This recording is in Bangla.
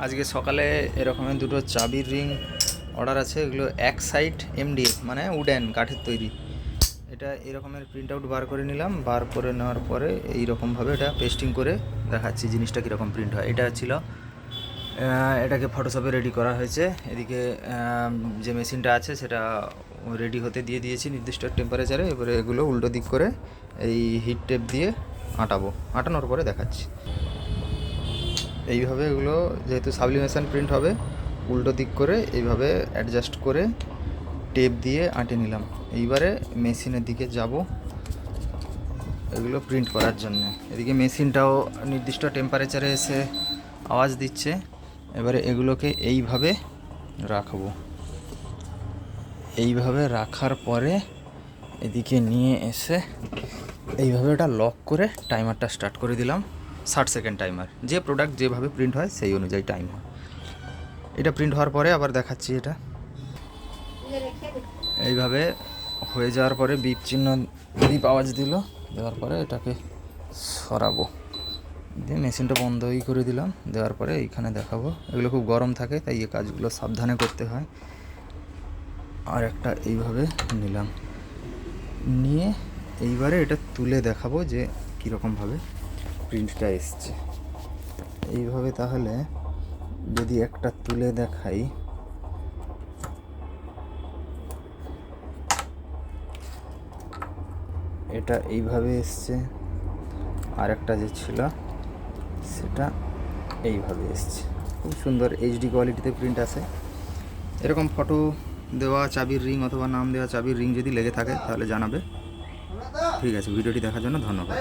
আজকে সকালে এরকমের দুটো চাবির রিং অর্ডার আছে। এগুলো এক সাইড এমডিএফ মানে উডেন কাঠের তৈরি। এটা এরকমের প্রিন্ট আউট বার করে নিলাম। বার করে নেওয়ার পরে এইরকমভাবে এটা পেস্টিং করে দেখাচ্ছি জিনিসটা কীরকম প্রিন্ট হয়। এটা ছিল এটাকে ফটোশপে রেডি করা হয়েছে। এদিকে যে মেশিনটা আছে সেটা রেডি হতে দিয়ে দিয়েছি নির্দিষ্ট টেম্পারেচারে। এবারে এগুলো উল্টো দিক করে এই হিট টেপ দিয়ে আটানোর পরে দেখাচ্ছি। এইভাবে এগুলো যেহেতু সাবলিমেশন প্রিন্ট হবে, উল্টো দিক করে এইভাবে অ্যাডজাস্ট করে টেপ দিয়ে আঁটে নিলাম। এইবারে মেশিনের দিকে যাব এগুলো প্রিন্ট করার জন্য। এদিকে মেশিনটাও নির্দিষ্ট টেম্পারেচারে এসে আওয়াজ দিচ্ছে। এবারে এগুলোকে এইভাবে রাখবো। এইভাবে রাখার পরে এদিকে নিয়ে এসে এইভাবে ওটা লক করে টাইমারটা স্টার্ট করে দিলাম। 60 সেকেন্ড টাইমার। যে প্রোডাক্ট যেভাবে প্রিন্ট হয় সেই অনুযায়ী টাইম হয়। এটা প্রিন্ট হওয়ার পরে আবার দেখাচ্ছি। এটা এইভাবে হয়ে যাওয়ার পরে বিপ চিহ্ন বিপ আওয়াজ দেওয়ার পরে এটাকে সরাবো, দিয়ে মেশিনটা বন্ধই করে দিলাম। দেওয়ার পরে এইখানে দেখাবো। এগুলো খুব গরম থাকে, তাই এই কাজগুলো সাবধানে করতে হয়। আর একটা এইভাবে নিলাম, নিয়ে এইবারে এটা তুলে দেখাবো যে কীরকমভাবে প্রিন্টটা এসছে। এইভাবে তাহলে যদি একটা তুলে দেখাই, এটা এইভাবে এসছে। আর একটা যে ছিল সেটা এইভাবে এসছে। খুব সুন্দর এইচডি কোয়ালিটিতে প্রিন্ট আছে। এরকম ফটো দেওয়া চাবির রিং অথবা নাম দেওয়া চাবির রিং যদি লেগে থাকে তাহলে জানাবে। ঠিক আছে, ভিডিওটি দেখার জন্য ধন্যবাদ।